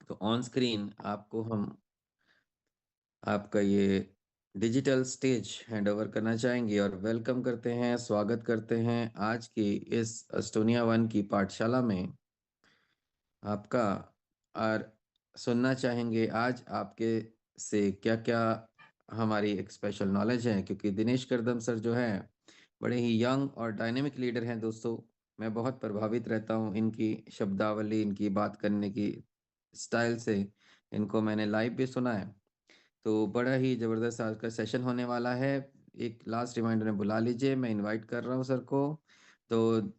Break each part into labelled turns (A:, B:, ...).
A: तो on screen आपको हम आपका ये डिजिटल स्टेज हैंड ओवर करना चाहेंगे और वेलकम करते हैं, स्वागत करते हैं आज की इस एस्टोनिया वन की पाठशाला में आपका। और सुनना चाहेंगे आज आपके से क्या क्या हमारी एक स्पेशल नॉलेज है, क्योंकि दिनेश करदम सर जो है बड़े ही यंग और डायनेमिक लीडर हैं दोस्तों। मैं बहुत प्रभावित रहता हूँ इनकी शब्दावली, इनकी बात करने की स्टाइल से। इनको मैंने लाइव भी सुना है, तो बड़ा ही ज़बरदस्त आज का सेशन होने वाला है। एक लास्ट रिमाइंडर में बुला लीजिए, मैं इनवाइट कर रहा हूँ सर को। तो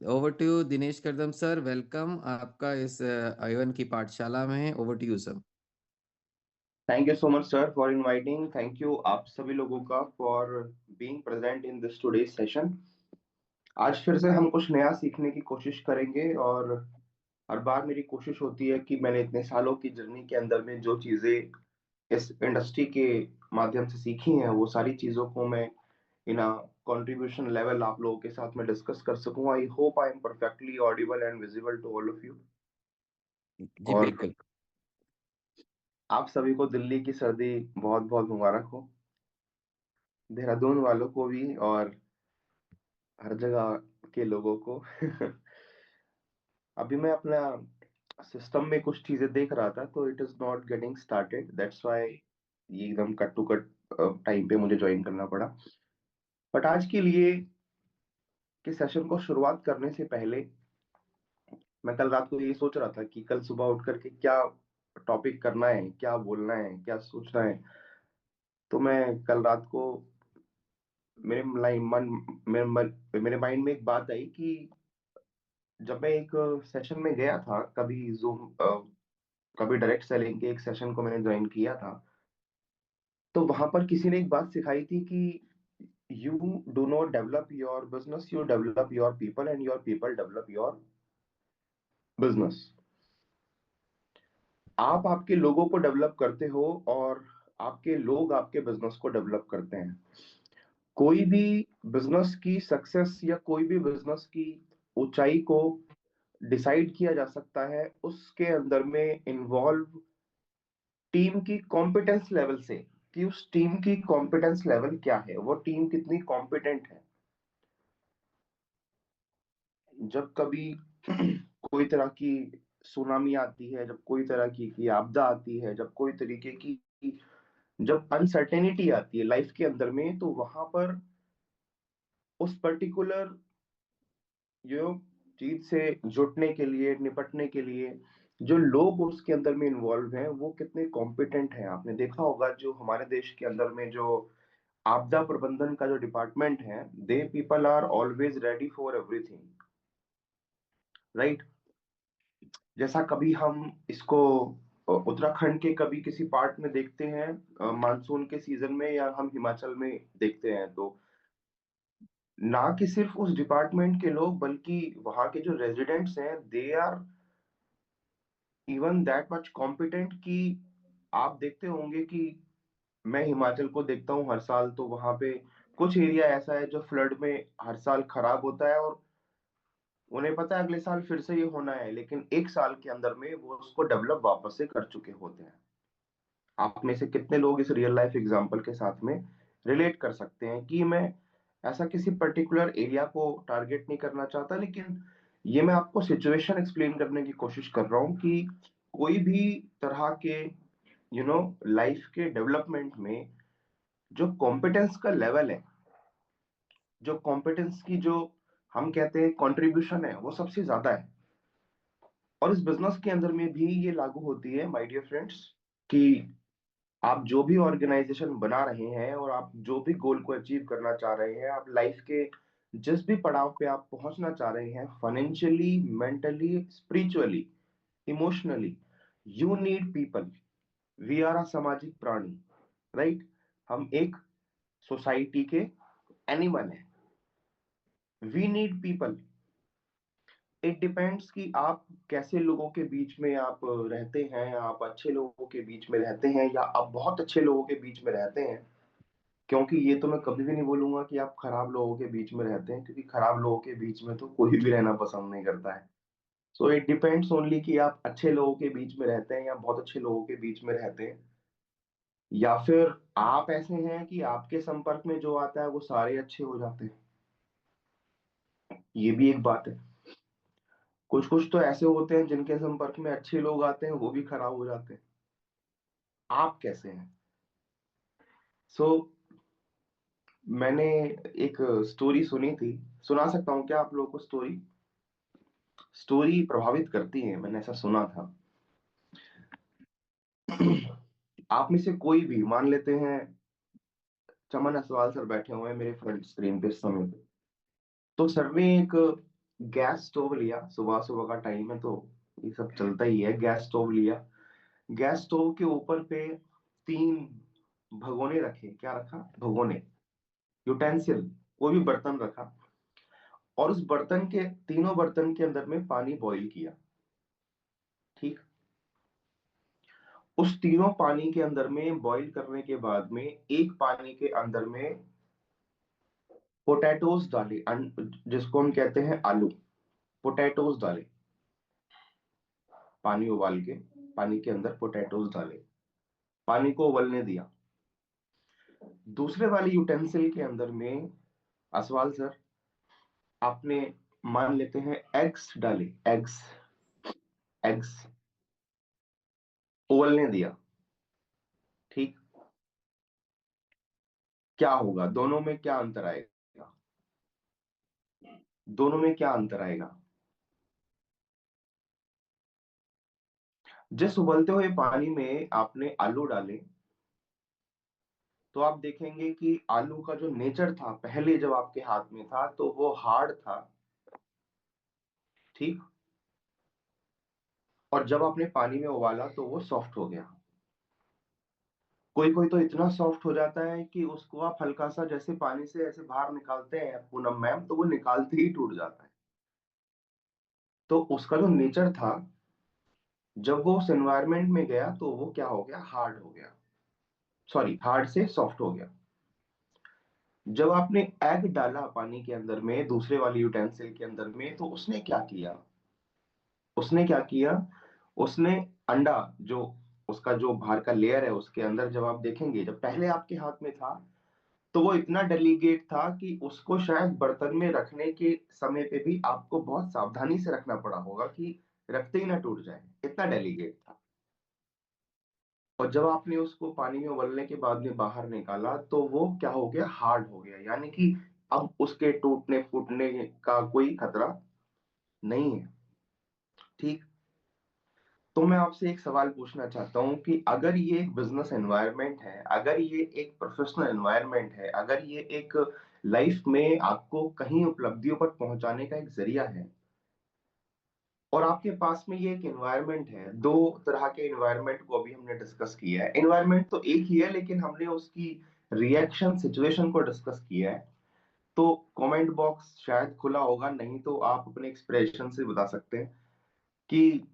A: over to you Dinesh Kardam sir, welcome आपका इस आयवन की पाठशाला में। Over to you sir.
B: Thank you so much sir for inviting. Thank you आप सभी लोगों का for being present in this today's session. आज फिर से हम कुछ नया सीखने की कोशिश करेंगे और हर बार मेरी कोशिश होती है कि मैंने इतने सालों की जर्नी के अंदर में जो चीजें इस इंडस्ट्री के माध्यम से सीखी हैं वो सारी चीजों को मैं इन अ कंट्रीब्यूशन लेवल आप लोगों के साथ में डिस्कस कर सकूं। I hope I am perfectly audible and visible to all of you.
A: जी
B: और
A: बिल्कुल।
B: आप सभी को दिल्ली की सर्दी बहुत बहुत मुबारक हो, देहरादून वालों को भी और हर जगह के लोगों को। अभी मैं अपना सिस्टम में कुछ चीजें देख रहा था तो it is not getting started, that's why ये एकदम कट टू कट टाइम पे मुझे ज्वाइन करना पड़ा। बट आज के लिए के सेशन को शुरुआत करने से पहले मैं कल रात को ये सोच रहा था कि कल सुबह उठ करके क्या टॉपिक करना है, क्या बोलना है, क्या सोचना है। तो मैं कल रात को मेरे लाइन मन मेरे माइंड में एक बात आई कि जब मैं एक सेशन में गया था, कभी जूम कभी डायरेक्ट सेलिंग के एक सेशन को मैंने ज्वाइन किया था, तो वहां पर किसी ने एक बात सिखाई थी कि you do not develop your business, you develop your people and your people develop your business. आप आपके लोगों को डेवलप करते हो और आपके लोग आपके बिजनेस को डेवलप करते हैं। कोई भी बिजनेस की सक्सेस या कोई भी बिजनेस की ऊंचाई को डिसाइड किया जा सकता है उसके अंदर में इन्वॉल्व टीम की कॉम्पिटेंस लेवल से, कि उस टीम की कॉम्पिटेंस लेवल क्या है, वो टीम कितनी कॉम्पिटेंट है। जब कभी कोई तरह की सुनामी आती है, जब कोई तरह की आपदा आती है, जब कोई तरीके की जब अनसर्टेनिटी आती है लाइफ के अंदर में, तो वहां पर उस पर्टिकुलर जो चीज से जुटने के लिए, निपटने के लिए जो लोग उसके अंदर में इन्वॉल्व हैं वो कितने कॉम्पिटेंट हैं। आपने देखा होगा जो हमारे देश के अंदर में जो आपदा प्रबंधन का जो डिपार्टमेंट है, they people are always ready for everything, right. जैसा कभी हम इसको उत्तराखंड के कभी किसी पार्ट में देखते हैं मानसून के सीजन में, या हम हिमाचल में देखते हैं, तो ना कि सिर्फ उस डिपार्टमेंट के लोग बल्कि वहां के जो रेजिडेंट्स हैं they are even that much competent कि आप देखते होंगे कि मैं हिमाचल को देखता हूँ हर साल, तो वहां पे कुछ एरिया ऐसा है जो फ्लड में हर साल खराब होता है और उन्हें पता है अगले साल फिर से ये होना है, लेकिन एक साल के अंदर में वो उसको डेवलप वापस से कर चुके होते हैं। आप में से कितने लोग इस रियल लाइफ एग्जांपल के साथ में रिलेट कर सकते हैं कि मैं ऐसा किसी पर्टिकुलर एरिया को टारगेट नहीं करना चाहता, लेकिन ये मैं आपको सिचुएशन एक्सप्लेन करने की कोशिश कर रहा हूँ कि कोई भी तरह के लाइफ के डेवलपमेंट में जो कॉम्पिटेंस का लेवल है, जो कॉम्पिटेंस की जो हम कहते हैं कंट्रीब्यूशन है, वो सबसे ज्यादा है। और इस बिजनेस के अंदर में भी ये लागू होती है माय डियर फ्रेंड्स, कि आप जो भी ऑर्गेनाइजेशन बना रहे हैं और आप जो भी गोल को अचीव करना चाह रहे हैं, आप लाइफ के जिस भी पड़ाव पे आप पहुंचना चाह रहे हैं, financially, mentally, spiritually, emotionally, you need people. We are a सामाजिक प्राणी, राइट। हम एक सोसाइटी के एनिमल हैं। We need people. It depends कि आप कैसे लोगों के बीच में आप रहते हैं। आप अच्छे लोगों के बीच में रहते हैं या आप बहुत अच्छे लोगों के बीच में रहते हैं। क्योंकि ये तो मैं कभी भी नहीं बोलूंगा कि आप खराब लोगों के बीच में रहते हैं, क्योंकि खराब लोगों के बीच में तो कोई भी रहना पसंद नहीं करता है। सो इट डिपेंड्स ओनली कि आप अच्छे लोगों के बीच में रहते हैं या बहुत अच्छे लोगों के बीच में रहते हैं, या फिर आप ऐसे हैं कि आपके संपर्क में जो आता है वो सारे अच्छे हो जाते हैं। ये भी एक बात है। कुछ कुछ तो ऐसे होते हैं जिनके संपर्क में अच्छे लोग आते हैं वो भी खराब हो जाते हैं। आप कैसे हैं? सो मैंने एक स्टोरी सुनी थी। सुना सकता हूँ क्या आप लोगों को स्टोरी? स्टोरी प्रभावित करती है, मैंने ऐसा सुना था। आप में से कोई भी मान लेते हैं, चमन असवाल सर बैठे हुए हैं मेरे फ्रंट स्क्रीन पे इस समय पे। तो सर ने एक गैस स्टोव लिया, सुबह सुबह का टाइम है तो ये सब चलता ही है। गैस स्टोव लिया, गैस स्टोव के ऊपर पे 3 भगोने रखे। क्या रखा? भगोने, यूटेंसिल, कोई भी बर्तन रखा। और उस बर्तन के, तीनों बर्तन के अंदर में पानी बॉईल किया। ठीक। उस तीनों पानी के अंदर में बॉईल करने के बाद में एक पानी के अंदर में पोटैटोस डाले, जिसको हम कहते हैं आलू। पोटैटोस डाले, पानी उबाल के पानी के अंदर पोटैटोस डाले, पानी को उबलने दिया। दूसरे वाले यूटेंसिल के अंदर में असवाल सर आपने, मान लेते हैं, एग्स डाले। एग्स, एग्स उबलने दिया। ठीक। क्या होगा? दोनों में क्या अंतर आएगा? दोनों में क्या अंतर आएगा? जिस उबलते हुए पानी में आपने आलू डाले, तो आप देखेंगे कि आलू का जो नेचर था पहले जब आपके हाथ में था तो वो हार्ड था। ठीक। और जब आपने पानी में उबाला तो वो सॉफ्ट हो गया। कोई कोई तो इतना सॉफ्ट हो जाता है कि उसको आप हल्का सा जैसे पानी से ऐसे बाहर निकालते हैं पूनम मैम, तो वो निकालते ही टूट जाता है। तो उसका जो नेचर था, जब वो उस एनवायरमेंट में गया तो वो क्या हो गया? हार्ड हो गया। सॉरी, हार्ड से सॉफ्ट हो गया। जब आपने एग डाला पानी के अंदर में, दूसरे वाले यूटेंसिल के अंदर में, तो उसने क्या किया? उसने क्या किया? उसने अंडा, जो उसका जो बाहर का लेयर है उसके अंदर, जब आप देखेंगे, जब पहले आपके हाथ में था तो वो इतना डेलिकेट था कि उसको शायद बर्तन में रखने के समय पे भी आपको बहुत सावधानी से रखना पड़ा होगा कि रखते ही ना टूट जाए, इतना डेलिकेट था। और जब आपने उसको पानी में उबलने के बाद में बाहर निकाला तो वो क्या हो गया? हार्ड हो गया। यानी कि अब उसके टूटने फूटने का कोई खतरा नहीं है। ठीक। तो मैं आपसे एक सवाल पूछना चाहता हूं कि अगर ये एक बिजनेस एनवायरनमेंट है, अगर ये एक प्रोफेशनल एनवायरनमेंट है, अगर ये एक लाइफ में आपको कहीं उपलब्धियों पर पहुंचाने का एक जरिया है, और आपके पास में ये एक एनवायरनमेंट है, दो तरह के एनवायरनमेंट को अभी हमने डिस्कस किया है। एनवायरनमेंट तो एक ही है लेकिन हमने उसकी रिएक्शन सिचुएशन को डिस्कस किया है। तो कमेंट बॉक्स शायद खुला होगा, नहीं तो आप अपने एक्सप्रेशन से बता सकते हैं कि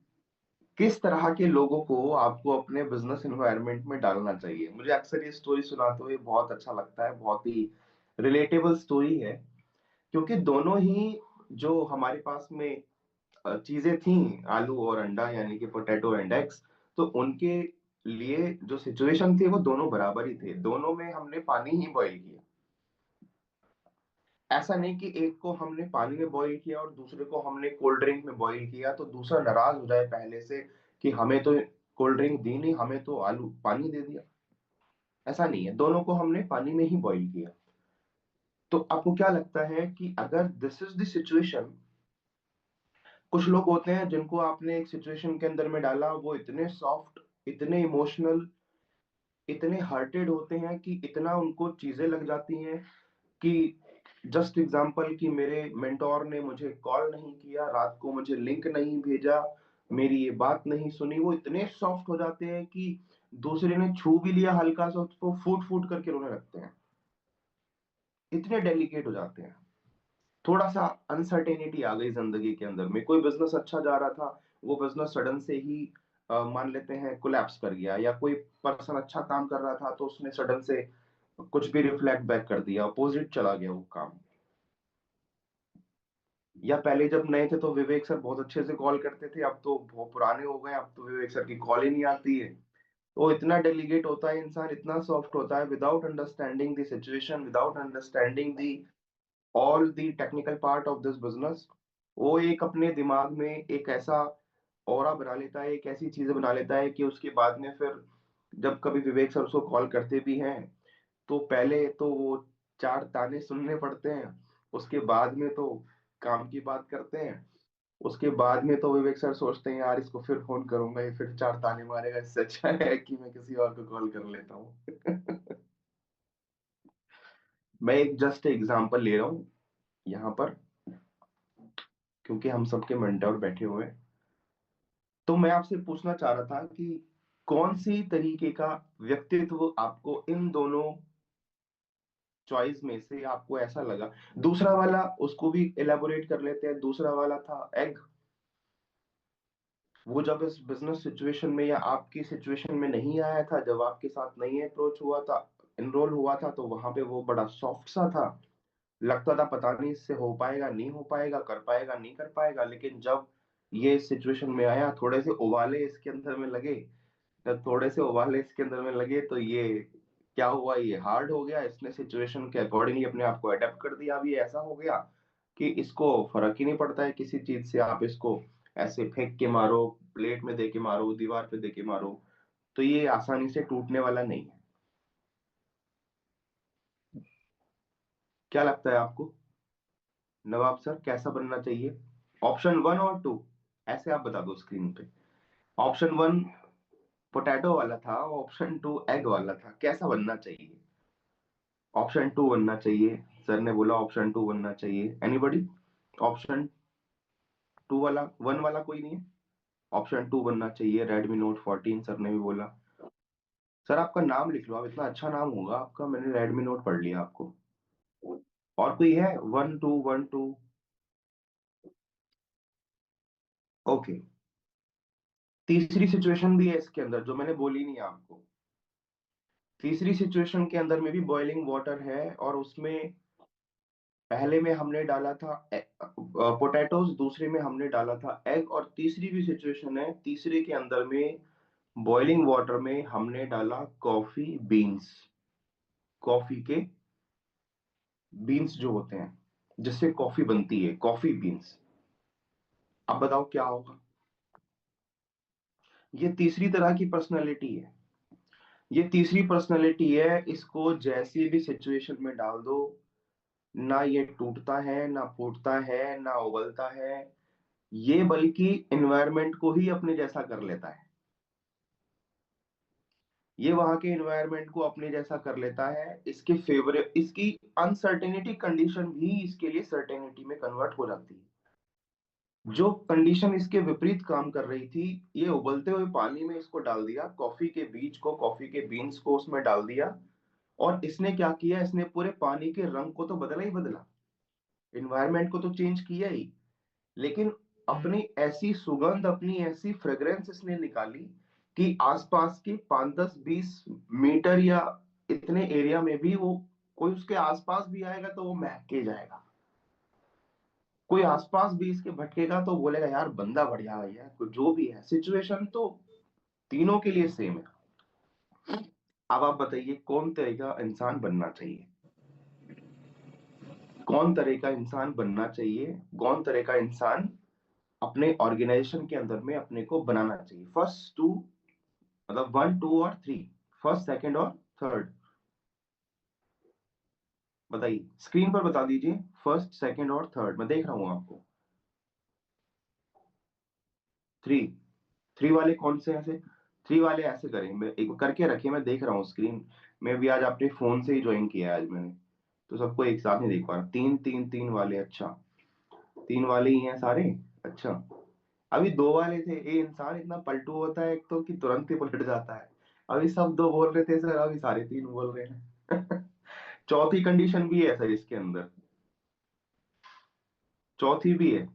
B: किस तरह के लोगों को आपको अपने बिजनेस एनवायरनमेंट में डालना चाहिए। मुझे अक्सर ये स्टोरी सुनाते हुए बहुत अच्छा लगता है, बहुत ही रिलेटेबल स्टोरी है। क्योंकि दोनों ही जो हमारे पास में चीजें थी, आलू और अंडा, यानी कि पोटैटो एंड एग्स, तो उनके लिए जो सिचुएशन थी वो दोनों बराबर ही थे। दोनों में हमने पानी ही बॉईल किया। ऐसा नहीं कि एक को हमने पानी में बॉईल किया और दूसरे को हमने कोल्ड ड्रिंक में बॉईल किया तो दूसरा नाराज हो जाए पहले से कि हमें तो कोल्ड ड्रिंक दी नहीं, हमें तो आलू पानी दे दिया। ऐसा नहीं है, दोनों को हमने पानी में ही बॉईल किया। तो आपको क्या लगता है कि अगर दिस इज द सिचुएशन, कुछ लोग होते हैं जिनको आपने एक सिचुएशन के अंदर में डाला, वो इतने सॉफ्ट, इतने इमोशनल, इतने हार्टेड होते हैं कि इतना उनको चीजें लग जाती हैं कि, जस्ट एग्जांपल, कि मेरे मेंटोर ने मुझे कॉल नहीं किया, रात को मुझे लिंक नहीं भेजा, मेरी ये बात नहीं सुनी, वो इतने सॉफ्ट हो जाते हैं कि दूसरे ने छू भी लिया हल्का सा उसको फूट फूट करके रोने लगते हैं। इतने डेलिकेट हो जाते हैं। थोड़ा सा अनसर्टेनिटी आ गई जिंदगी के अंदर में, कोई बिजनेस अच्छा जा रहा था, वो बिजनेस सडन से ही मान लेते हैं कोलैप्स कर गया, या कोई पर्सन अच्छा काम कर रहा था तो उसने सडन से कुछ भी रिफ्लेक्ट बैक कर दिया, अपोजिट चला गया वो काम। या पहले जब नए थे तो विवेक सर बहुत अच्छे से कॉल करते थे, अब तो बहुत पुराने हो गए, अब तो विवेक सर की कॉल ही नहीं आती है। वो इतना डेलीगेट होता है इंसान, इतना सॉफ्ट होता है, without understanding the situation, without understanding the all the technical part of this business. वो एक अपने दिमाग में एक ऐसा ऑरा बना लेता है, एक ऐसी चीजें बना लेता है कि उसके बाद में फिर जब कभी विवेक सर उसको कॉल करते भी हैं तो पहले तो वो चार ताने सुनने पड़ते हैं, उसके बाद में तो काम की बात करते हैं, उसके बाद में तो विवेक सर सोचते हैं यार इसको फिर फोन करूंगा, ये फिर चार ताने मारेगा, इससे अच्छा है कि मैं किसी और को कॉल कर लेता हूँ। मैं एक जस्ट एग्जांपल ले रहा हूँ यहाँ पर, क्योंकि हम सबके मेंटर बैठे हुए हैं। तो मैं आपसे पूछना चाह रहा था कि कौन सी तरीके का व्यक्तित्व आपको इन दोनों चॉइस में से आपको ऐसा लगा। दूसरा वाला उसको भी इलेबोरेट कर लेते हैं, दूसरा वाला था एग। वो जब इस बिजनेस सिचुएशन में या आपकी सिचुएशन में नहीं आया था, जब आपके साथ नहीं अप्रोच हुआ था, इनरोल हुआ था, तो वहां पे वो बड़ा सॉफ्ट सा था, लगता था पता नहीं इससे हो पाएगा नहीं हो पाएगा, कर पाएगा नहीं कर पाएगा। लेकिन जब ये सिचुएशन में आया, थोड़े से उबाले इसके अंदर में लगे, जब थोड़े से उबाले इसके अंदर में लगे तो ये क्या हुआ, ये हार्ड हो गया, इसने सिचुएशन के अकॉर्डिंगली अपने आप को अडेप्ट कर दिया। अभी ऐसा हो गया कि इसको फर्क ही नहीं पड़ता है किसी चीज से, आप इसको ऐसे फेंक के मारो, प्लेट में दे के मारो, दीवार पे दे के मारो, तो ये आसानी से टूटने वाला नहीं है। क्या लगता है आपको नवाब सर, कैसा बनना चाहिए? ऑप्शन वन और टू, ऐसे आप बता दो स्क्रीन पे। ऑप्शन वन पोटैटो वाला था, ऑप्शन टू एग वाला था, कैसा बनना चाहिए? ऑप्शन टू बनना चाहिए, सर ने बोला ऑप्शन टू बनना चाहिए। एनीबडी? ऑप्शन टू वाला, वन वाला कोई नहीं है? ऑप्शन टू बनना चाहिए, रेडमी नोट 14 सर ने भी बोला। सर आपका नाम लिख लो, आप इतना अच्छा नाम होगा आपका, मैंने रेडमी नोट पढ़ लिया आपको। और कोई है? One two one two? Okay. तीसरी सिचुएशन भी है इसके अंदर जो मैंने बोली नहीं आपको। तीसरी सिचुएशन के अंदर में भी बॉइलिंग वाटर है, और उसमें पहले में हमने डाला था पोटैटोज, दूसरे में हमने डाला था एग, और तीसरी भी सिचुएशन है, तीसरे के अंदर में बॉइलिंग वाटर में हमने डाला कॉफी बीन्स। कॉफी के बीन्स जो होते हैं जिससे कॉफी बनती है, कॉफी बीन्स। अब बताओ क्या होगा? ये तीसरी तरह की पर्सनालिटी है, ये तीसरी पर्सनालिटी है, इसको जैसी भी सिचुएशन में डाल दो, ना ये टूटता है, ना फूटता है, ना उबलता है, ये बल्कि एनवायरनमेंट को ही अपने जैसा कर लेता है। ये वहां के एनवायरनमेंट को अपने जैसा कर लेता है, इसके फेवर, इसकी अनसर्टेनिटी कंडीशन भी इसके लिए सर्टेनिटी में कन्वर्ट हो जाती है। जो कंडीशन इसके विपरीत काम कर रही थी, ये उबलते हुए पानी में इसको डाल दिया, कॉफी के बीज को, कॉफी के बीन्स को उसमें डाल दिया, और इसने क्या किया, इसने पूरे पानी के रंग को तो बदला ही बदला, इन्वायरमेंट को तो चेंज किया ही, लेकिन अपनी ऐसी सुगंध, अपनी ऐसी फ्रेग्रेंस इसने निकाली कि आसपास के 5, 10, 20 मीटर या इतने एरिया में भी वो, कोई उसके आसपास भी आएगा तो वो महक के जाएगा। कोई आसपास भी इसके भटकेगा तो बोलेगा यार बंदा बढ़िया है, जो भी है सिचुएशन तो तीनों के लिए सेम है। अब आप बताइए कौन तरह का इंसान बनना चाहिए, कौन तरह का इंसान बनना चाहिए, कौन तरह का इंसान अपने ऑर्गेनाइजेशन के अंदर में अपने को बनाना चाहिए। फर्स्ट टू, मतलब वन टू और थ्री, फर्स्ट सेकंड और थर्ड, बताइए स्क्रीन पर बता दीजिए, फर्स्ट सेकंड और थर्ड, मैं देख रहा हूं आपको। थ्री, थ्री वाले कौन से ऐसे? थ्री वाले ऐसे करें, मैं एक करके रखिए, मैं देख रहा हूँ स्क्रीन में भी, आज आपने फोन से ही ज्वाइन किया है आज मैंने, तो सबको एक साथ नहीं देख पा रहा। तीन तीन तीन वाले, अच्छा तीन वाले ही हैं सारे। अच्छा, अभी दो वाले थे, ये इंसान इतना पलटू होता है एक तो कि तुरंत ही पलट जाता है। अभी सब दो बोल रहे थे सर, अभी सारे तीन बोल रहे हैं। चौथी कंडीशन भी है सर इसके अंदर, चौथी भी है,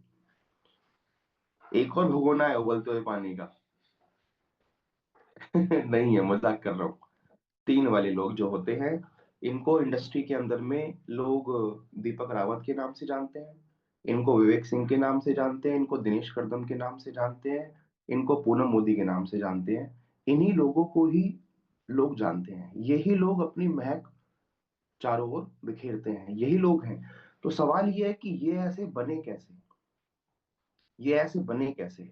B: एक और भगोना है उबलते हुए पानी का। नहीं है, मजाक कर रहा हूँ। तीन वाले लोग जो होते हैं, इनको इंडस्ट्री के अंदर में लोग दीपक रावत के नाम से जानते हैं, इनको विवेक सिंह के नाम से जानते हैं, इनको दिनेश कर्दम के नाम से जानते हैं, इनको पूनम मोदी के नाम से जानते हैं। इन्हीं लोगों को ही लोग जानते हैं, यही लोग अपनी महक चारों ओर बिखेरते हैं, यही लोग हैं। तो सवाल ये है कि ये ऐसे बने कैसे?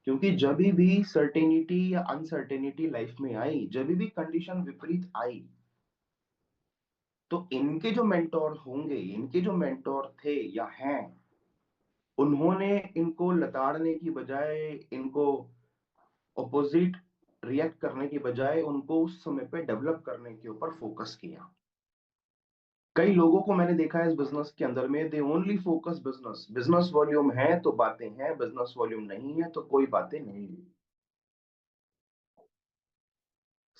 B: क्योंकि जब भी सर्टेनिटी या अनसर्टेनिटी लाइफ में आई, जब भी कंडीशन विपरीत आई, तो इनके जो मेंटोर होंगे, इनके जो मेंटोर थे या हैं, उन्होंने इनको लताड़ने की बजाय, इनको ऑपोजिट रिएक्ट करने की बजाय, उनको उस समय पे डेवलप करने के ऊपर फोकस किया। कई लोगों को मैंने देखा है इस बिजनेस के अंदर में, they only focus business. Business volume है तो बातें हैं, बिजनेस वॉल्यूम नहीं है तो कोई बातें नहीं है।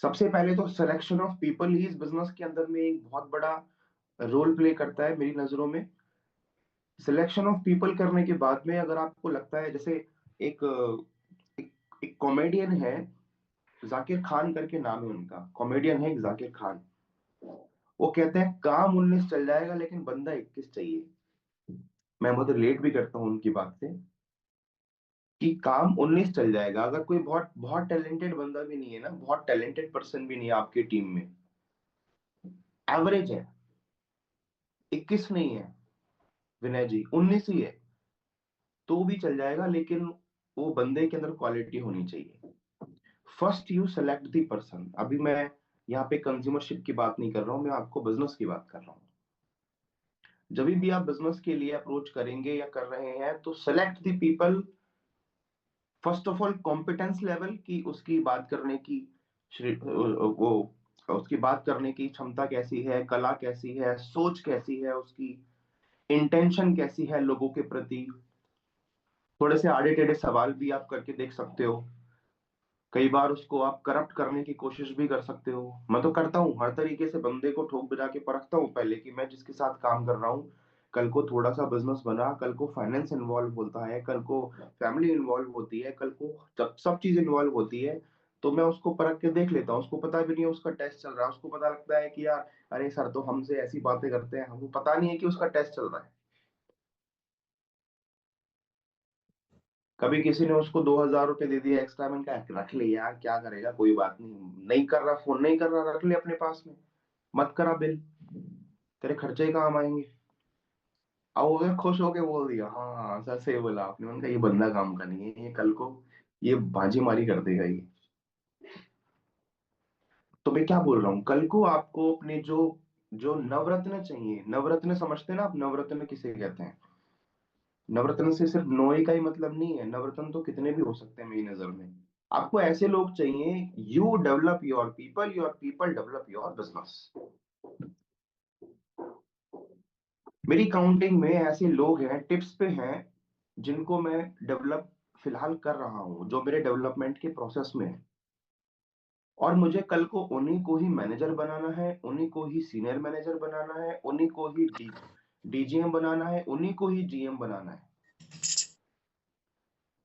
B: सबसे पहले तो सिलेक्शन ऑफ पीपल ही इस बिजनेस के अंदर में एक बहुत बड़ा रोल प्ले करता है मेरी नजरों में। सिलेक्शन ऑफ पीपल करने के बाद में अगर आपको लगता है, जैसे एक एक, एक कॉमेडियन है, जाकिर खान करके नाम है उनका, कॉमेडियन है एक जाकिर खान। वो कहते हैं काम 19 चल जाएगा लेकिन बंदा 21 चाहिए। मैं बहुत रिलेट भी करता हूँ उनकी बात से कि काम 19 चल जाएगा, अगर कोई बहुत बहुत टैलेंटेड बंदा भी नहीं है ना, बहुत टैलेंटेड पर्सन भी नहीं है आपकी टीम में, एवरेज है, 21 नहीं है विनय जी, 19 ही है, तो भी चल जाएगा, लेकिन वो बंदे के अंदर क्वालिटी होनी चाहिए। First you select the person. अभी मैं यहाँ पे कंज्यूमरशिप की बात नहीं कर रहा हूँ, मैं आपको बिजनेस की बात कर रहा हूँ। जब भी आप बिजनेस के लिए अप्रोच करेंगे या कर रहे हैं, तो select the people. First of all competence level की, उसकी बात करने की वो उसकी बात करने की क्षमता कैसी है, कला कैसी है, सोच कैसी है उसकी, इंटेंशन कैसी है लोगों के प्रति। थोड़े से आड़े टेढ़े सवाल भी आप करके देख सकते हो। कई बार उसको आप करप्ट करने की कोशिश भी कर सकते हो। मैं तो करता हूँ, हर तरीके से बंदे को ठोक बजा के परखता हूँ पहले कि मैं जिसके साथ काम कर रहा हूँ, कल को थोड़ा सा बिजनेस बना, कल को फाइनेंस इन्वॉल्व होता है, कल को फैमिली इन्वॉल्व होती है, कल को जब सब चीज इन्वॉल्व होती है, तो मैं उसको परख के देख लेता हूँ। उसको पता भी नहीं है उसका टेस्ट चल रहा है, उसको पता लगता है कि यार अरे सर तो हमसे ऐसी बातें करते हैं, हमको पता नहीं है कि उसका टेस्ट चल रहा है। कभी किसी ने उसको 2,000 रुपए दे दिया एक्स्ट्रा, मैंने कहा रख ले यार, क्या करेगा, कोई बात नहीं, नहीं कर रहा, फोन नहीं कर रहा, रख ले अपने पास में, मत करा बिल, तेरे खर्चे ही काम आएंगे। अब वो खुश होके बोल दिया, हाँ हाँ सर सही बोला आपने। मैंने कहा ये बंदा काम का नहीं है, ये कल को ये बाजी मारी कर देगा ये। तो मैं क्या बोल रहा हूँ, कल को आपको अपने जो जो नवरत्न चाहिए, नवरत्न समझते हैं ना आप, नवरत्न किसे कहते हैं? नवरत्न से सिर्फ नोई का ही मतलब नहीं है, नवरत्न तो कितने भी हो सकते हैं मेरी नजर में। आपको ऐसे लोग चाहिए, you develop your people develop your business. मेरी काउंटिंग में ऐसे लोग हैं, टिप्स पे हैं, जिनको मैं डेवलप फिलहाल कर रहा हूं, जो मेरे डेवलपमेंट के प्रोसेस में है। और मुझे कल को उन्हीं को ही मैनेजर बनाना है, उन्हीं को ही सीनियर मैनेजर बनाना है, उन्हीं को ही डीजीएम बनाना है, उन्हीं को ही जीएम बनाना है।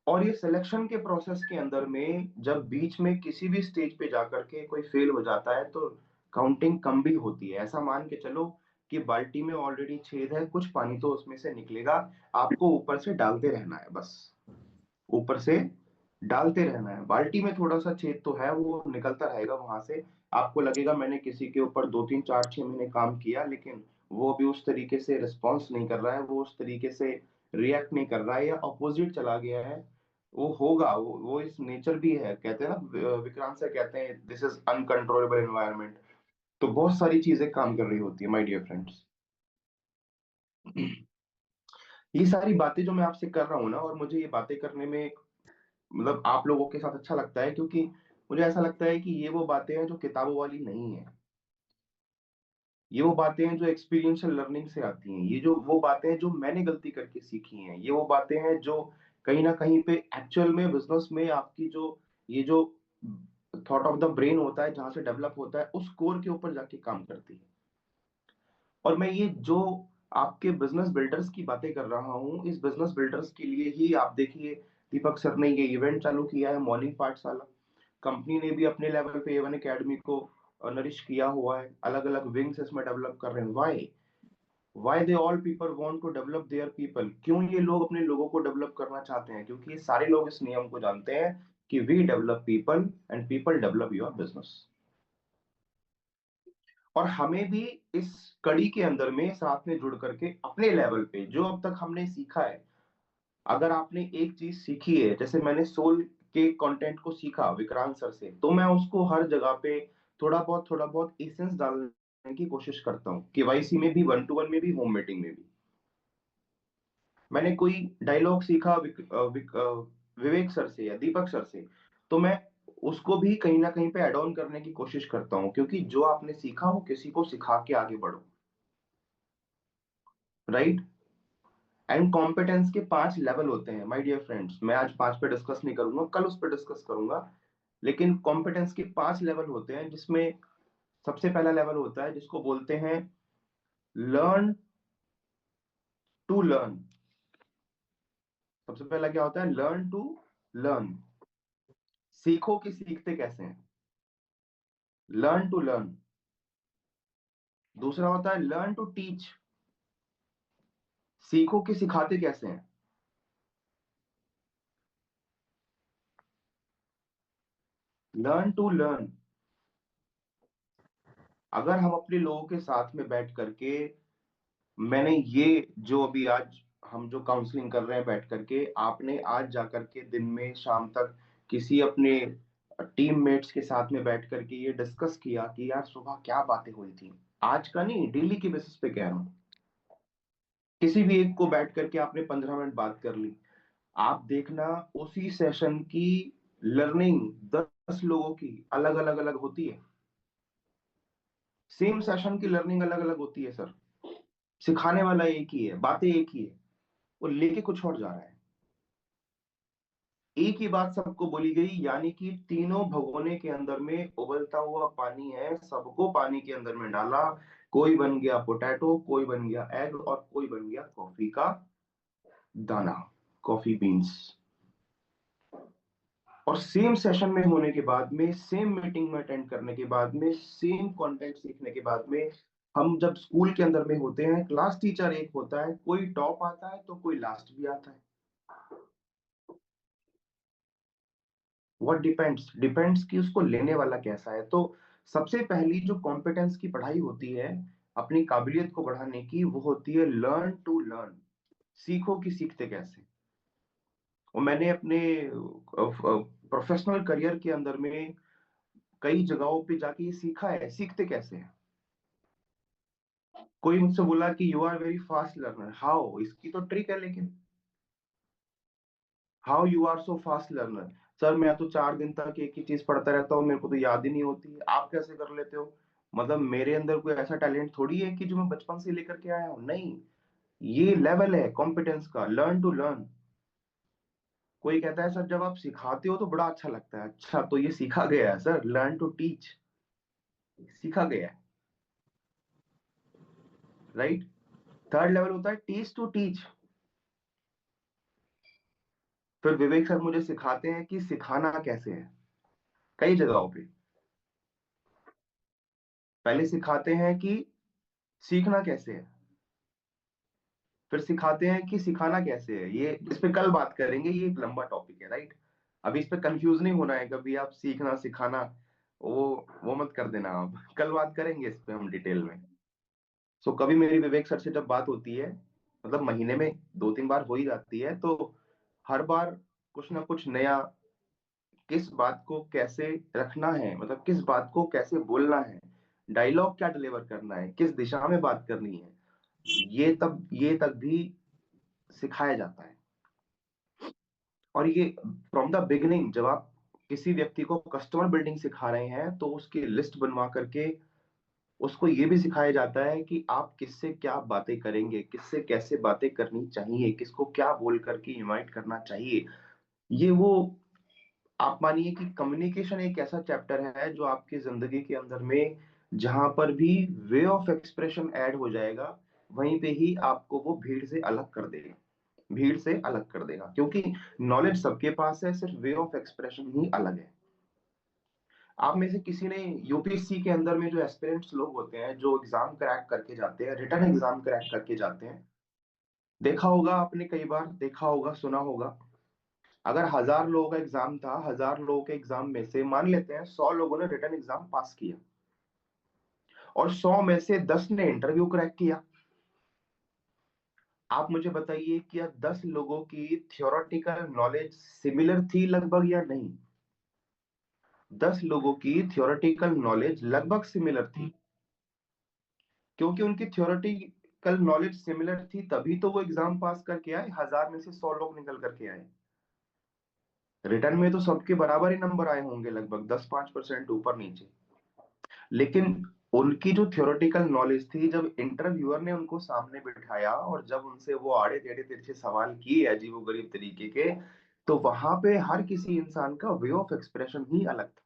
B: और ये सिलेक्शन के प्रोसेस के अंदर में जब बीच में किसी भी स्टेज पे जाकर के कोई फेल हो जाता है, तो काउंटिंग कम भी होती है। ऐसा मान के चलो कि बाल्टी में ऑलरेडी छेद है, कुछ पानी तो उसमें से निकलेगा, आपको ऊपर से डालते रहना है बस, ऊपर से डालते रहना है। बाल्टी में थोड़ा सा छेद तो है, वो निकलता रहेगा वहां से। आपको लगेगा मैंने किसी के ऊपर 2 3 4 6 महीने काम किया, लेकिन वो भी उस तरीके से रिस्पॉन्स नहीं कर रहा है, वो उस तरीके से रिएक्ट नहीं कर रहा है, या अपोजिट चला गया है। वो होगा, वो इस नेचर भी है, कहते हैं ना, विक्रांत सर कहते हैं दिस इज अनकंट्रोलेबल एनवायरनमेंट। तो बहुत सारी चीजें काम कर रही होती है माय डियर फ्रेंड्स। ये सारी बातें जो मैं आपसे कर रहा हूँ ना, और मुझे ये बातें करने में मतलब आप लोगों के साथ अच्छा लगता है, क्योंकि मुझे ऐसा लगता है कि ये वो बातें हैं जो किताबों वाली नहीं है। ये वो बातें हैं जो एक्सपीरियंशियल लर्निंग से आती हैं, ये जो वो बातें हैं जो मैंने गलती करके सीखी हैं, ये वो बातें हैं जो कहीं ना कहीं पे एक्चुअल में बिजनेस में आपकी जो ये जो थॉट ऑफ द ब्रेन होता है, जहां से डेवलप होता है, उस कोर के ऊपर जाके काम करती है। और मैं ये जो आपके बिजनेस बिल्डर्स की बातें कर रहा हूँ, इस बिजनेस बिल्डर्स के लिए ही आप देखिए, दीपक सर ने ये इवेंट चालू किया है, मॉर्निंग पाठशाला। कंपनी ने भी अपने लेवल पे A1 एकेडमी को नरिश किया हुआ है, अलग अलग विंग्स इसमें डेवलप कर रहे हैं। Why? Why they all people want to develop their people, क्यों ये लोग अपने लोगों को डेवलप करना चाहते हैं? क्योंकि ये सारे लोग इस नियम को जानते हैं कि we develop people and people develop your business. और हमें भी इस कड़ी के अंदर में साथ में जुड़ करके अपने लेवल पे जो अब तक हमने सीखा है, अगर आपने एक चीज सीखी है, जैसे मैंने सोल के कंटेंट को सीखा विक्रांत सर से, तो मैं उसको हर जगह पे थोड़ा बहुत एसेंस डालने की कोशिश करता हूँ, केवाईसी में भी, 1-to-1 में भी, होम मीटिंग में भी। मैंने कोई डायलॉग सीखा विवेक सर से या दीपक सर से, तो मैं उसको भी कहीं ना कहीं पे ऐड ऑन करने की कोशिश करता हूँ, क्योंकि जो आपने सीखा वो किसी को सिखा के आगे बढ़ो, राइट? एंड कॉम्पिटेंस के 5 लेवल होते हैं माय डियर फ्रेंड्स। मैं आज 5 पे डिस्कस नहीं करूंगा, कल उस पर डिस्कस करूंगा। लेकिन कॉम्पिटेंस के 5 लेवल होते हैं, जिसमें सबसे पहला लेवल होता है जिसको बोलते हैं लर्न टू लर्न। सबसे पहला क्या होता है? Learn to learn. सीखो कि सीखते कैसे हैं, लर्न टू लर्न। दूसरा होता है लर्न टू टीच, सीखो कि सिखाते कैसे हैं। लर्न टू लर्न, अगर हम अपने लोगों के साथ में बैठ करके, मैंने ये जो अभी आज हम जो काउंसलिंग कर रहे हैं बैठ करके, आपने आज जा करके दिन में शाम तक किसी अपने टीम मेट्स के साथ में बैठ करके ये डिस्कस किया कि यार सुबह क्या बातें हुई थी? आज का नहीं, डेली के बेसिस पे कह रहा हूँ। किसी भी एक को बैठ करके आपने 15 मिनट बात कर ली, आप देखना उसी सेशन की लर्निंग 10 लोगों की अलग अलग अलग होती है। सेम सेशन की लर्निंग अलग अलग होती है सर, सिखाने वाला एक ही है, बातें एक ही है, वो लेके कुछ और जा रहा है। एक ही बात सबको बोली गई, यानी कि तीनों भगोने के अंदर में उबलता हुआ पानी है, सबको पानी के अंदर में डाला। कोई बन गया पोटैटो, कोई बन गया एग, और कोई बन गया कॉफी का दाना, कॉफी बीन्स। और सेम सेशन में होने के बाद में, सेम मीटिंग में अटेंड करने के बाद में, सेम कंटेंट सीखने के बाद में, हम जब स्कूल के अंदर में होते हैं, क्लास टीचर एक होता है, कोई टॉप आता है तो कोई लास्ट भी आता है। व्हाट डिपेंड्स, डिपेंड्स कि उसको लेने वाला कैसा है। तो सबसे पहली जो कॉम्पिटेंस की पढ़ाई होती है अपनी काबिलियत को बढ़ाने की, वो होती है लर्न टू लर्न, सीखो कि सीखते कैसे। और मैंने अपने प्रोफेशनल करियर के अंदर में कई जगहों पे जाके ये सीखा है, सीखते कैसे हैं। कोई मुझसे बोला कि you are very fast learner, how? इसकी तो ट्रिक है, लेकिन how you are so fast learner? Sir मैं तो 4 दिन तक एक ही चीज पढ़ता रहता हूँ, मेरे को तो याद ही नहीं होती। आप कैसे कर लेते हो? मतलब मेरे अंदर कोई ऐसा टैलेंट थोड़ी है कि जो मैं बचपन से लेकर के आया हूँ, नहीं। ये लेवल है कॉम्पिटेंस का, लर्न टू लर्न। कोई कहता है सर जब आप सिखाते हो तो बड़ा अच्छा लगता है, अच्छा तो ये सीखा गया है सर, लर्न टू टीच, सीखा गया है, राइट? थर्ड लेवल होता है टीच टू टीच। फिर विवेक सर मुझे सिखाते हैं कि सिखाना कैसे है, कई जगहों पे। पहले सिखाते हैं कि सीखना कैसे है, फिर सिखाते हैं कि सिखाना कैसे है। ये इस पे कल बात करेंगे, ये एक लंबा टॉपिक है, राइट? अभी इस पे कंफ्यूज नहीं होना है कभी, आप सीखना सिखाना वो मत कर देना आप, कल बात करेंगे इस पे हम डिटेल में। सो कभी मेरी विवेक सर से जब बात होती है, मतलब महीने में 2-3 बार हो ही जाती है, तो हर बार कुछ ना कुछ नया, किस बात को कैसे रखना है, मतलब किस बात को कैसे बोलना है, डायलॉग क्या डिलीवर करना है, किस दिशा में बात करनी है, ये तक भी सिखाया जाता है। और ये फ्रॉम द बिगिनिंग, जब आप किसी व्यक्ति को कस्टमर बिल्डिंग सिखा रहे हैं, तो उसकी लिस्ट बनवा करके उसको ये भी सिखाया जाता है कि आप किससे क्या बातें करेंगे, किससे कैसे बातें करनी चाहिए, किसको क्या बोल करके इनवाइट करना चाहिए। ये वो, आप मानिए कि कम्युनिकेशन एक ऐसा चैप्टर है जो आपकी जिंदगी के अंदर में जहां पर भी वे ऑफ एक्सप्रेशन ऐड हो जाएगा, वहीं पे ही आपको वो भीड़ से अलग कर देगा, भीड़ से अलग कर देगा। क्योंकि नॉलेज सबके पास है, सिर्फ वे ऑफ एक्सप्रेशन ही अलग है। आप में से किसी ने यूपीएससी के अंदर में जो एस्पिरेंट्स लोग होते हैं, जो एग्जाम क्रैक करके जाते हैं, रिटर्न एग्जाम क्रैक करके जाते हैं, देखा होगा आपने, कई बार देखा होगा, सुना होगा, अगर 1000 लोगों का एग्जाम था, 1000 लोगों के एग्जाम में से मान लेते हैं 100 लोगों ने रिटर्न एग्जाम पास किया और 100 में से 10 ने इंटरव्यू क्रैक किया। आप मुझे बताइए, क्या 10 लोगों की थियोरेटिकल नॉलेज सिमिलर थी लगभग या नहीं? 10 लोगों की थियोरेटिकल नॉलेज लगभग सिमिलर थी, क्योंकि उनकी थियोरेटिकल नॉलेज सिमिलर थी तभी तो वो एग्जाम पास करके आए, 1000 में से 100 लोग निकल करके आए। रिटर्न में तो सबके बराबर ही नंबर आए होंगे, लगभग 10-5% ऊपर नीचे। लेकिन उनकी जो थियोरेटिकल नॉलेज थी, जब इंटरव्यूअर ने उनको सामने बिठाया और जब उनसे वो आड़े टेढ़े तिरछे सवाल किए अजीबो गरीब तरीके के, तो वहां पे हर किसी इंसान का वे ऑफ एक्सप्रेशन ही अलग था।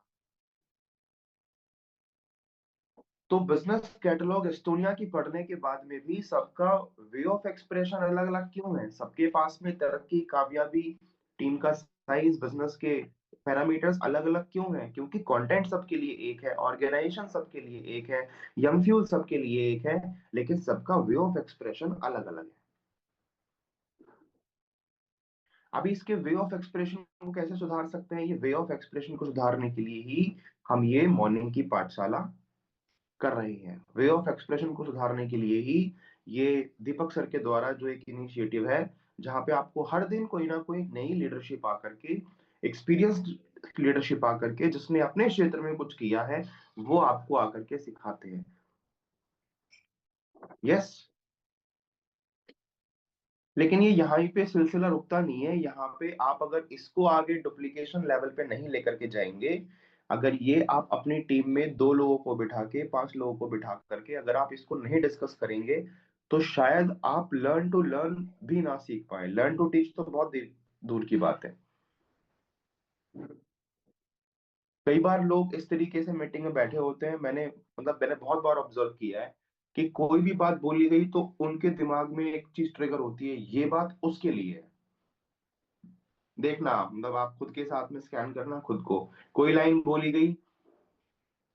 B: तो बिजनेस कैटलॉग एस्टोनिया की पढ़ने के बाद में भी सबका वे ऑफ एक्सप्रेशन अलग अलग क्यों है? सबके पास में तरक्की, कामयाबी, टीम का साइज, बिजनेस के पैरामीटर्स अलग अलग क्यों हैं? क्योंकि कंटेंट सबके लिए एक है, ऑर्गेनाइजेशन सबके लिए एक है, यंग फ्यूल सबके लिए एक है, लेकिन सबका वे ऑफ एक्सप्रेशन अलग अलग है। अभी इसके वे ऑफ एक्सप्रेशन को कैसे सुधार सकते हैं? ये वे ऑफ एक्सप्रेशन को सुधारने के लिए ही हम ये मॉर्निंग की पाठशाला कर रहे हैं। वे ऑफ एक्सप्रेशन को सुधारने के लिए ही ये दीपक सर के द्वारा जो एक इनिशिएटिव है, जहां पे आपको हर दिन कोई ना कोई नई लीडरशिप आकर के, एक्सपीरियंस्ड लीडरशिप आकर के, जिसने अपने क्षेत्र में कुछ किया है, वो आपको आकर के सिखाते हैं। यस। लेकिन ये यहाँ पे सिलसिला रुकता नहीं है। यहाँ पे आप अगर इसको आगे डुप्लीकेशन लेवल पे नहीं लेकर के जाएंगे, अगर ये आप अपनी टीम में 2 लोगों को बिठा के, 5 लोगों को बिठा करके अगर आप इसको नहीं डिस्कस करेंगे, तो शायद आप लर्न टू लर्न भी ना सीख पाए। लर्न टू टीच तो बहुत दूर की बात है। कई बार लोग इस तरीके से मीटिंग में बैठे होते हैं, मैंने बहुत बार ऑब्जर्व किया है कि कोई भी बात बोली गई तो उनके दिमाग में एक चीज ट्रिगर होती है, ये बात उसके लिए है। देखना आप, आप खुद के साथ में स्कैन करना खुद को। कोई लाइन बोली गई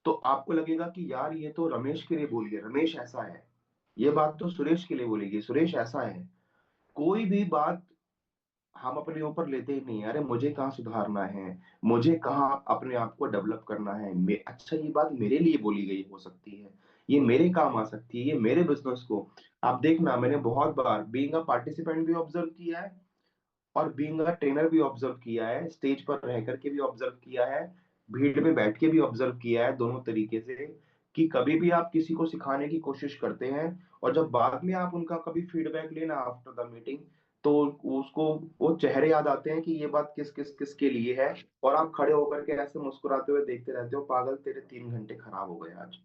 B: तो आपको लगेगा कि यार ये तो रमेश के लिए बोली है, रमेश ऐसा है। ये बात तो सुरेश के लिए बोली गई, सुरेश ऐसा है। कोई भी बात हम अपने ऊपर लेते ही नहीं है, अरे मुझे कहाँ सुधारना है, मुझे कहाँ अपने आप को डेवलप करना है, अच्छा ये बात मेरे लिए बोली गई हो सकती है, ये मेरे काम आ सकती है, ये मेरे बिजनेस को। आप देखना, मैंने बहुत बार बीइंग अ पार्टिसिपेंट भी ऑब्जर्व किया है और बीइंग अ ट्रेनर भी ऑब्जर्व किया है, स्टेज पर रह करके भी ऑब्जर्व किया है, भीड़ में बैठ के भी ऑब्जर्व किया है, दोनों तरीके से। कि कभी भी आप किसी को सिखाने की कोशिश करते हैं और जब बाद में आप उनका कभी फीडबैक लेना आफ्टर द मीटिंग, तो उसको वो चेहरे याद आते हैं कि ये बात किस किस किस के लिए है, और आप खड़े होकर के ऐसे मुस्कुराते हुए देखते रहते हो, पागल तेरे 3 घंटे खराब हो गए आज।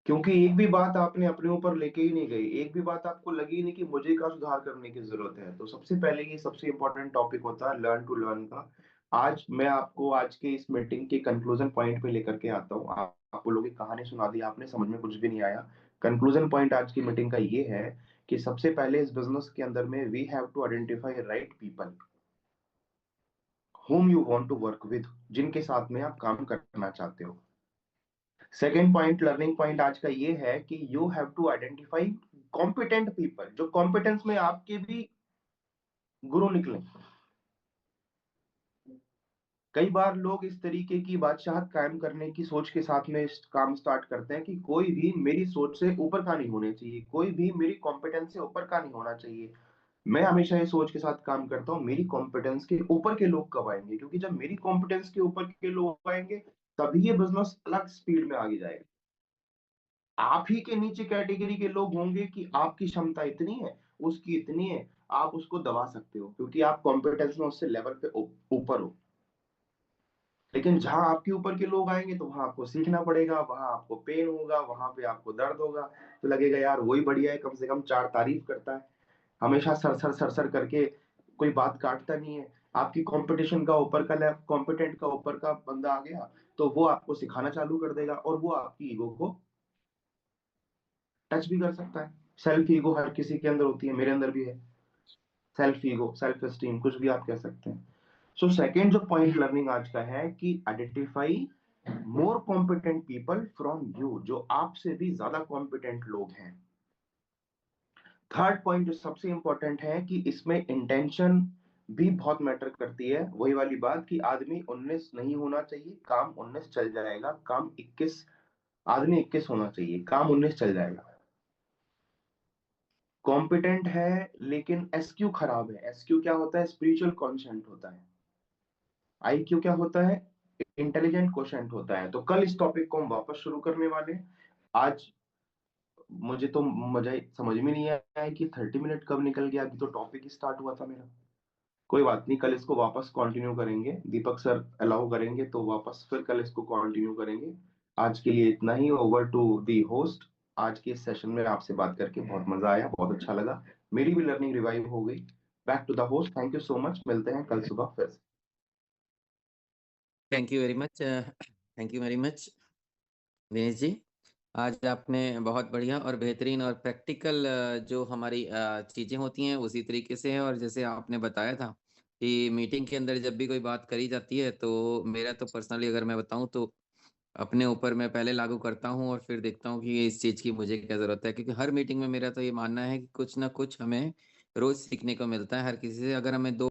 B: क्योंकि एक भी बात आपने अपने ऊपर लेके ही नहीं गई, एक भी बात आपको लगी ही नहीं कि मुझे का सुधार करने की जरूरत है। तो सबसे पहले ये सबसे इंपॉर्टेंट टॉपिक होता है लर्न टू लर्न का। आज मैं आपको आज के इस मीटिंग के कंक्लूजन पॉइंट पे लेकर के आता हूँ। आपको लोग एक कहानी सुना दी आपने, समझ में कुछ भी नहीं आया। कंक्लूजन पॉइंट आज की मीटिंग का ये है कि सबसे पहले इस बिजनेस के अंदर में we have to identify right people whom you want to work with, जिनके साथ में आप काम करना चाहते हो। सेकेंड पॉइंट, लर्निंग पॉइंट आज का ये है कि you have to identify competent people, जो कॉम्पिटेंस में आपके भी गुरु निकले। कई बार लोग इस तरीके की बादशाहत कायम करने की सोच के साथ में काम स्टार्ट करते हैं कि कोई भी मेरी सोच से ऊपर का नहीं होना चाहिए, कोई भी मेरी कॉम्पिटेंस से ऊपर का नहीं होना चाहिए। मैं हमेशा ये सोच के साथ काम करता हूँ, मेरी कॉम्पिटेंस के ऊपर के लोग कब आएंगे, क्योंकि जब मेरी कॉम्पिटेंस के ऊपर के लोग आएंगे तभी ये बिजनेस अलग स्पीड में आगे जाएगा। आप ही के नीचे कैटेगरी के लोग होंगे कि आपकी क्षमता इतनी है, उसकी इतनी है, आप उसको दबा सकते हो क्योंकि आप कॉम्पिटेंस में उससे लेवल पे ऊपर हो। लेकिन जहां आपके ऊपर के लोग आएंगे तो वहां आपको सीखना पड़ेगा, वहां आपको पेन होगा, वहां पे आपको दर्द होगा। तो लगेगा यार वही बढ़िया है, कम से कम 4 तारीफ करता है, हमेशा सर सर सर सर करके कोई बात काटता नहीं है। आपकी कंपटीशन का ऊपर का कॉम्पिटेंट का ऊपर का बंदा आ गया तो वो आपको सिखाना चालू कर देगा और वो आपकी ईगो को टच भी कर सकता है। सेल्फ ईगो हर किसी के अंदर होती है, मेरे अंदर भी है। सेल्फ ईगो, सेल्फ एस्टीम, कुछ भी आप कह सकते हैं। सो सेकेंड जो पॉइंट लर्निंग आज का है कि identify more competent people from you, जो आपसे भी ज्यादा कॉम्पिटेंट लोग हैं। थर्ड पॉइंट जो सबसे इंपॉर्टेंट है कि इसमें इंटेंशन भी बहुत मैटर करती है। वही वाली बात कि आदमी 19 नहीं होना चाहिए, काम 19 चल जाएगा, काम 21, आदमी 21 होना चाहिए, काम 19 चल जाएगा। कॉम्पिटेंट है लेकिन एसक्यू खराब है। एसक्यू क्या होता है? स्पिरिचुअल कॉन्शेंट होता है। आईक्यू क्या होता है? इंटेलिजेंट क्वोशेंट होता है। तो कल इस टॉपिक को हम वापस शुरू करने वाले हैं। आज मुझे तो मुझे समझ में नहीं आया कि 30 मिनट कब निकल गया, अभी तो टॉपिक ही स्टार्ट हुआ था मेरा। कोई बात नहीं, कल इसको वापस कंटिन्यू करेंगे, दीपक सर अलाउ करेंगे तो वापस फिर कल इसको कंटिन्यू करेंगे। आज के लिए इतना ही। Over to the host. आज के इस सेशन में आपसे बात करके बहुत मजा आया, बहुत अच्छा लगा, मेरी भी लर्निंग रिवाइव हो गई। Back to the host. Thank you so much. मिलते हैं कल सुबह फिर से।
A: Thank you very much, thank you very much Dinesh ji. आज आपने बहुत बढ़िया और बेहतरीन और प्रैक्टिकल जो हमारी चीज़ें होती हैं उसी तरीके से है, और जैसे आपने बताया था कि मीटिंग के अंदर जब भी कोई बात करी जाती है तो मेरा तो पर्सनली अगर मैं बताऊं तो अपने ऊपर मैं पहले लागू करता हूं और फिर देखता हूं कि इस चीज़ की मुझे क्या ज़रूरत है, क्योंकि हर मीटिंग में मेरा तो ये मानना है कि कुछ ना कुछ हमें रोज़ सीखने को मिलता है हर किसी से। अगर हमें 2